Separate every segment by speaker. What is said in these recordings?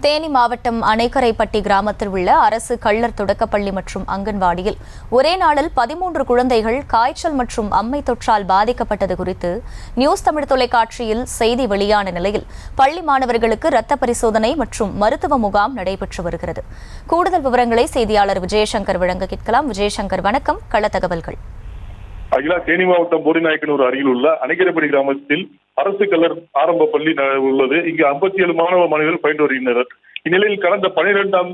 Speaker 1: தேனி மாவட்டம் அணைக்கரைப்பட்டி கிராமத்தில் உள்ள அரசு கள்ளர் தொடக்கப்பள்ளி மற்றும் அங்கன்வாடியில் ஒரே நாளில் 13 குழந்தைகள் காய்ச்சல் மற்றும் அம்மை தொற்றால் பாதிக்கப்பட்டது குறித்து நியூஸ் தமிழ் தொலைக்காட்சியில் செய்தி வெளியான நிலையில் பள்ளி மாணவர்களுக்கு இரத்த பரிசோதனை மற்றும் மருத்துவ முகாம் நடைபெற்று வருகிறது. கூடுதல் விவரங்களை செய்தியாளர் விஜயசங்கர் வழங்க கேட்கலாம். விஜயசங்கர், வணக்கம். கள தகவல்கள்.
Speaker 2: தேனி மாவட்டம் போடிநாயக்கனூர் அருகில் உள்ள அணைக்கரைப்பட்டி கிராமத்தில் அரசு கல்லர் ஆரம்ப பள்ளி உள்ளது. இங்கு 57 மாணவர்கள் பயின்று வருகின்றனர். இந்நிலையில் கடந்த 12ஆம்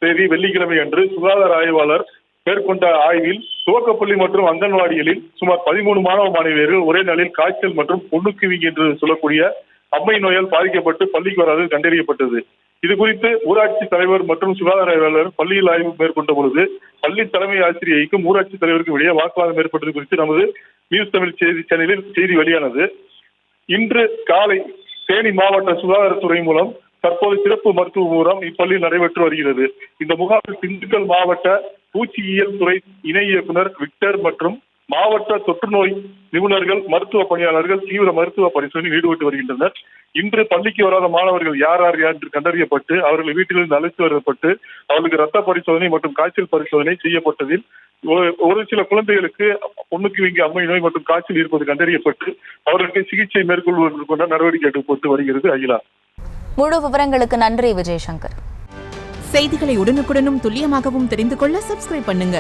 Speaker 2: தேதி வெள்ளிக்கிழமை அன்று சுகாதார ஆய்வாளர் மேற்கொண்ட ஆய்வில் துவக்கப்பள்ளி மற்றும் அங்கன்வாடிகளில் சுமார் 13 மாணவியர்கள் ஒரே நாளில் காய்ச்சல் மற்றும் பொண்ணுக்குவிங் என்று சொல்லக்கூடிய அம்மை நோயால் பாதிக்கப்பட்டு பள்ளிக்கு வராது கண்டறியப்பட்டது. இது குறித்து ஊராட்சி தலைவர் மற்றும் சுகாதார ஆய்வாளர் பள்ளியில் ஆய்வு மேற்கொண்ட பொழுது பள்ளி தலைமை ஆசிரியைக்கும் ஊராட்சி தலைவருக்கும் இடையே வாக்குவாதம் ஏற்பட்டது குறித்து நமது நியூஸ் தமிழ் செய்தி சேனலில் செய்தி வெளியானது. இன்று காலை தேனி மாவட்ட சுகாதாரத்துறை மூலம் தற்போது சிறப்பு மருத்துவ முகாம் இப்பள்ளியில் நடைபெற்று வருகிறது. இந்த முகாமில் திண்டுக்கல் மாவட்ட பூச்சியியல் துறை இணை இயக்குனர் விக்டர் மற்றும் மாவட்ட தொற்றுநோய் நிபுணர்கள் மருத்துவ பணியாளர்கள் தீவிர மருத்துவ பரிசோதனையில் ஈடுபட்டு வருகின்றனர். இன்று பள்ளிக்கு வராத மாணவர்கள் யார் என்று கண்டறியப்பட்டு அவர்கள் வீட்டிலிருந்து அழைத்து வரப்பட்டு அவர்களுக்கு இரத்த பரிசோதனை மற்றும் காய்ச்சல் பரிசோதனை செய்யப்பட்டதில் ஒரு சில குழந்தைகளுக்கு பொண்ணுக்குவிங் அம்மை நோய் மற்றும் காய்ச்சல் இருப்பது கண்டறியப்பட்டு அவர்களுக்கு சிகிச்சை மேற்கொள்வதற்கான நடவடிக்கை எடுக்கப்பட்டு வருகிறது. அகிலா,
Speaker 1: முழு விவரங்களுக்கு நன்றி விஜயசங்கர்.
Speaker 3: செய்திகளை உடனுக்குடனும் துல்லியமாகவும் தெரிந்து கொள்ள சப்ஸ்கிரைப் பண்ணுங்க.